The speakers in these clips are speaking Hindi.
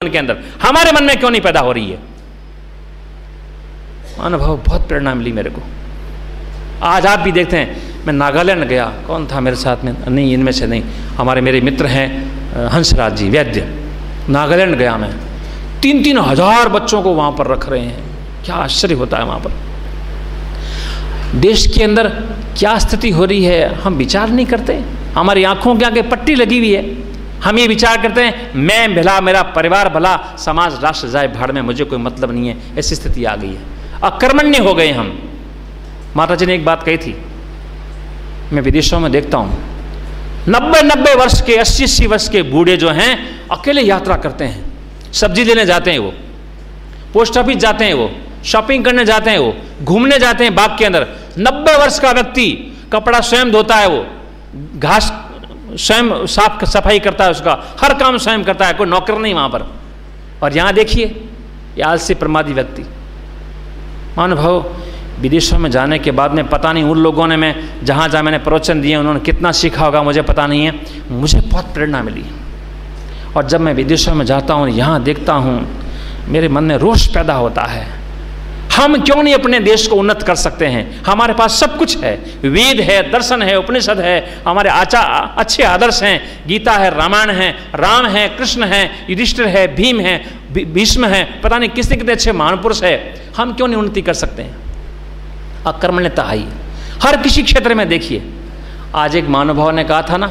के अंदर, हमारे मन में क्यों नहीं पैदा हो रही है? अनुभव बहुत प्रेरणा मिली मेरे को। आज आप भी देखते हैं, मैं नागालैंड गया, कौन था मेरे साथ में, नहीं इनमें से नहीं, हमारे मेरे मित्र हैं हंसराज जी वैद्य, नागालैंड गया मैं, 3-3 हज़ार बच्चों को वहाँ पर रख रहे हैं। क्या आश्चर्य होता है वहाँ पर। देश के अंदर क्या स्थिति हो रही है हम विचार नहीं करते। हमारी आंखों के आगे पट्टी लगी हुई है, हम ये विचार करते हैं मैं भला, मेरा परिवार भला, समाज राष्ट्र जाए भाड़ में, मुझे कोई मतलब नहीं है। ऐसी स्थिति आ गई है, अकर्मण्य हो गए हम। माता जी ने एक बात कही थी, मैं विदेशों में देखता हूँ 90 वर्ष के 80 वर्ष के बूढ़े जो हैं अकेले यात्रा करते हैं, सब्जी लेने जाते हैं, वो पोस्ट ऑफिस जाते हैं, वो शॉपिंग करने जाते हैं, वो घूमने जाते हैं बाग के अंदर। 90 वर्ष का व्यक्ति कपड़ा स्वयं धोता है, वो घास स्वयं साफ सफाई करता है, उसका हर काम स्वयं करता है, कोई नौकर नहीं वहां पर। और यहां देखिए ये आलसी प्रमादी व्यक्ति। अनुभव विदेशों में जाने के बाद में पता नहीं उन लोगों ने, मैं जहां जहां मैंने प्रवचन दिए उन्होंने कितना सीखा होगा मुझे पता नहीं है, मुझे बहुत प्रेरणा मिली। और जब मैं विदेशों में जाता हूं, यहां देखता हूं, मेरे मन में रोष पैदा होता है, हम क्यों नहीं अपने देश को उन्नत कर सकते हैं? हमारे पास सब कुछ है, वेद है, दर्शन है, उपनिषद है, हमारे अच्छे आदर्श हैं, गीता है, रामायण है, राम है, कृष्ण है, युधिष्ठिर है, भीम है, भीष्म है, पता नहीं कितने कितने अच्छे महापुरुष है। हम क्यों नहीं उन्नति कर सकते हैं? अकर्मण्यता आई हर किसी क्षेत्र में। देखिए आज एक महानुभाव ने कहा था ना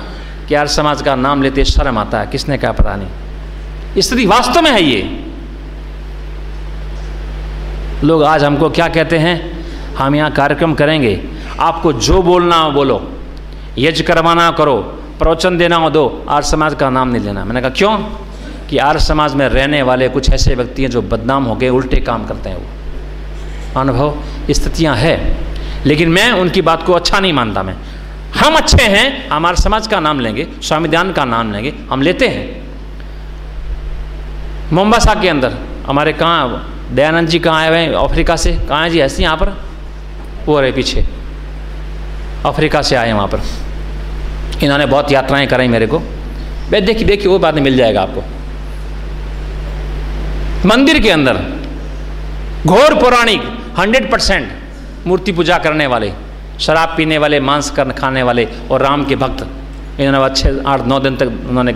कि यार समाज का नाम लेते शर्म आता है, किसने कहा पता नहीं। स्थिति वास्तव में है ये। लोग आज हमको क्या कहते हैं, हम यहाँ कार्यक्रम करेंगे, आपको जो बोलना हो बोलो, यज्ञ करवाना करो, प्रवचन देना हो दो, आर्य समाज का नाम नहीं लेना। मैंने कहा क्यों? कि आर्य समाज में रहने वाले कुछ ऐसे व्यक्ति हैं जो बदनाम हो गए, उल्टे काम करते हैं। वो अनुभव स्थितियाँ है, लेकिन मैं उनकी बात को अच्छा नहीं मानता। मैं हम अच्छे हैं, हमारे समाज का नाम लेंगे, स्वामी दयानंद का नाम लेंगे, हम लेते हैं। मोम्बासा के अंदर हमारे कहाँ दयानंद जी कहाँ आए हुए हैं? अफ्रीका से। कहाँ है जी? ऐसे यहाँ पर वो रहे पीछे, अफ्रीका से आए हैं वहाँ पर। इन्होंने बहुत यात्राएं कराई मेरे को। देखिए वो बात मिल जाएगा आपको। मंदिर के अंदर घोर पौराणिक 100% मूर्ति पूजा करने वाले, शराब पीने वाले, मांस खाने वाले और राम के भक्त, इन्होंने अच्छे 8-9 दिन तक उन्होंने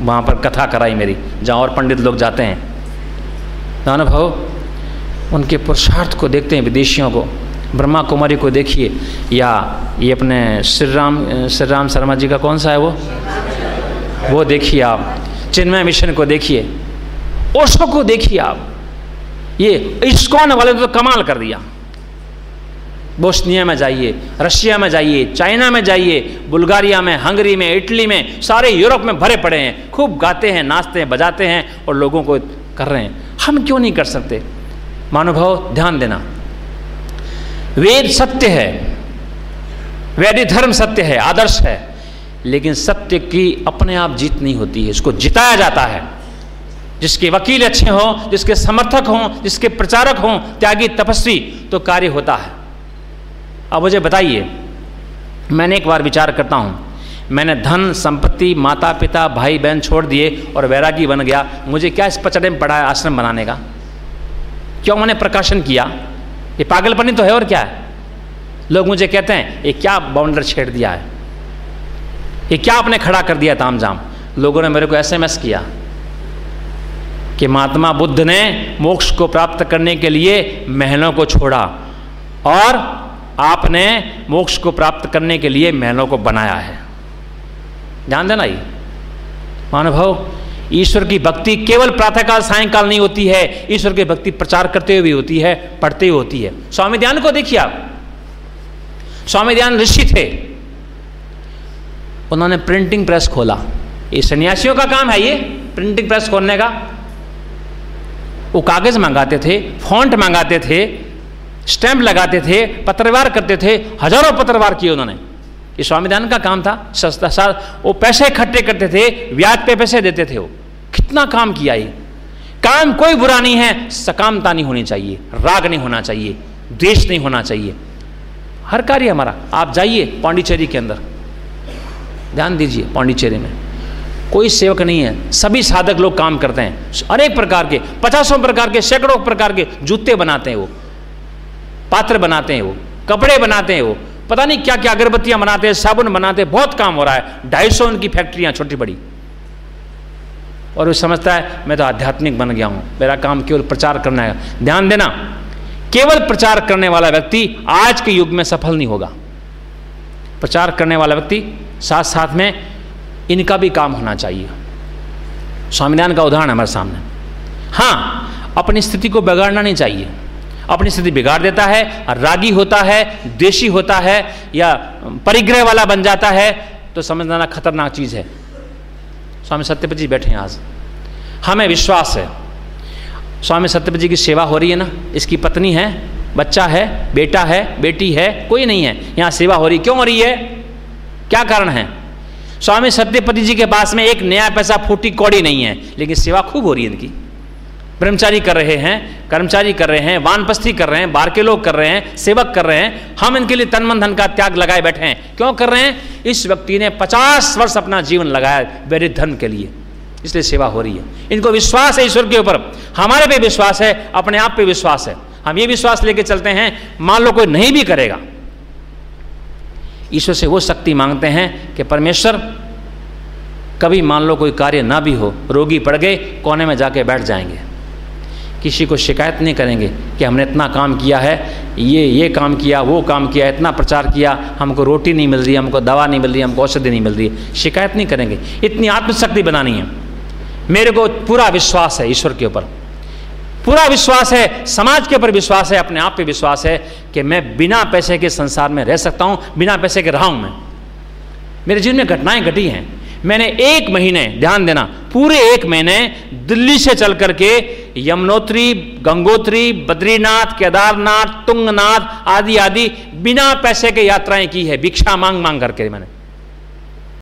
वहाँ पर कथा कराई मेरी, जहाँ और पंडित लोग जाते हैं। अनुभव उनके पुरुषार्थ को देखते हैं, विदेशियों को, ब्रह्मा कुमारी को देखिए, या ये अपने श्री राम शर्मा जी का कौन सा है वो देखिए आप, चिन्मय मिशन को देखिए, ओशो को देखिए आप, ये इस्कॉन वाले तो कमाल कर दिया। बोस्निया में जाइए, रशिया में जाइए, चाइना में जाइए, बुल्गारिया में, हंगरी में, इटली में, सारे यूरोप में भरे पड़े हैं, खूब गाते हैं, नाचते हैं, बजाते हैं और लोगों को कर रहे हैं। हम क्यों नहीं कर सकते? महानुभाव ध्यान देना, वेद सत्य है, वैदिक धर्म सत्य है, आदर्श है, लेकिन सत्य की अपने आप जीत नहीं होती है, इसको जिताया जाता है। जिसके वकील अच्छे हों, जिसके समर्थक हों, जिसके प्रचारक हों, त्यागी तपस्वी, तो कार्य होता है। अब मुझे बताइए, मैंने एक बार विचार करता हूं, मैंने धन संपत्ति, माता पिता, भाई बहन छोड़ दिए और वैरागी बन गया, मुझे क्या इस पचड़े में पड़ा है आश्रम बनाने का? क्यों मैंने प्रकाशन किया? ये पागलपनी तो है और क्या है? लोग मुझे कहते हैं ये क्या बाउंडर छेड़ दिया है, ये क्या आपने खड़ा कर दिया तामझाम। लोगों ने मेरे को SMS किया कि महात्मा बुद्ध ने मोक्ष को प्राप्त करने के लिए महलों को छोड़ा और आपने मोक्ष को प्राप्त करने के लिए महलों को बनाया है। ध्यान देना, ये अनुभव, ईश्वर की भक्ति केवल प्रातःकाल सायंकाल नहीं होती है, ईश्वर की भक्ति प्रचार करते हुए होती है, पढ़ते हुए होती है। स्वामी दयानंद को देखिए आप, स्वामी दयानंद ऋषि थे, उन्होंने प्रिंटिंग प्रेस खोला। ये सन्यासियों का काम है, ये प्रिंटिंग प्रेस खोलने का। वो कागज मंगाते थे, फॉन्ट मंगाते थे, स्टैंप लगाते थे, पत्रव्यवहार करते थे, हजारों पत्रव्यवहार किए उन्होंने। ये स्वामी दयानंद का काम था। सस्ता वो पैसे इकट्ठे करते थे, ब्याज पे पैसे देते थे। वो कितना काम किया। ये काम कोई बुरा नहीं है, सकामता नहीं होनी चाहिए, राग नहीं होना चाहिए, द्वेष नहीं होना चाहिए, हर कार्य हमारा। आप जाइए पांडिचेरी के अंदर, ध्यान दीजिए, पांडिचेरी में कोई सेवक नहीं है, सभी साधक लोग काम करते हैं। अनेक प्रकार के, 50 प्रकार के, सैकड़ों प्रकार के जूते बनाते हैं वो, पात्र बनाते हैं वो, कपड़े बनाते हैं वो, पता नहीं क्या क्या अगरबत्तियां बनाते हैं, साबुन बनाते हैं, बहुत काम हो रहा है। 250 उनकी फैक्ट्रियां छोटी बड़ी। और वो समझता है मैं तो आध्यात्मिक बन गया हूं, मेरा काम केवल प्रचार करना है। ध्यान देना, केवल प्रचार करने वाला व्यक्ति आज के युग में सफल नहीं होगा। प्रचार करने वाला व्यक्ति साथ साथ में इनका भी काम होना चाहिए। स्वामीनारायण का उदाहरण हमारे सामने। हाँ, अपनी स्थिति को बिगाड़ना नहीं चाहिए। अपनी स्थिति बिगाड़ देता है, रागी होता है, द्वेषी होता है, या परिग्रह वाला बन जाता है, तो समझना खतरनाक चीज है। स्वामी सत्यपति जी बैठे हैं आज, हमें विश्वास है स्वामी सत्यपति जी की सेवा हो रही है ना, इसकी पत्नी है, बच्चा है, बेटा है, बेटी है, कोई नहीं है, यहाँ सेवा हो रही। क्यों हो रही है? क्या कारण है? स्वामी सत्यपति जी के पास में एक नया पैसा फूटी कौड़ी नहीं है, लेकिन सेवा खूब हो रही है इनकी। ब्रह्मचारी कर रहे हैं, कर्मचारी कर रहे हैं, वानप्रस्थी कर रहे हैं, बाहर के लोग कर रहे हैं, सेवक कर रहे हैं। हम इनके लिए तन मन धन का त्याग लगाए बैठे हैं। क्यों कर रहे हैं? इस व्यक्ति ने 50 वर्ष अपना जीवन लगाया मेरे धन के लिए, इसलिए सेवा हो रही है। इनको विश्वास है ईश्वर के ऊपर, हमारे पे विश्वास है, अपने आप पे विश्वास है। हम ये विश्वास लेके चलते हैं, मान लो कोई नहीं भी करेगा, ईश्वर से वो शक्ति मांगते हैं कि परमेश्वर कभी मान लो कोई कार्य ना भी हो, रोगी पड़ गए, कोने में जाके बैठ जाएंगे, किसी को शिकायत नहीं करेंगे कि हमने इतना काम किया है, ये काम किया, वो काम किया, इतना प्रचार किया, हमको रोटी नहीं मिल रही, हमको दवा नहीं मिल रही, हमको औषधि नहीं मिल रही। शिकायत नहीं करेंगे। इतनी आत्मशक्ति बनानी है। मेरे को पूरा विश्वास है ईश्वर के ऊपर, पूरा विश्वास है, समाज के ऊपर विश्वास है, अपने आप पे विश्वास है कि मैं बिना पैसे के संसार में रह सकता हूँ, बिना पैसे के रहा हूँ मैं। मेरे जीवन में घटनाएं घटी हैं। मैंने 1 महीने, ध्यान देना, पूरे 1 महीने दिल्ली से चल करके यमुनोत्री, गंगोत्री, बद्रीनाथ, केदारनाथ, तुंगनाथ आदि आदि बिना पैसे के यात्राएं की है, भिक्षा मांग मांग करके मैंने।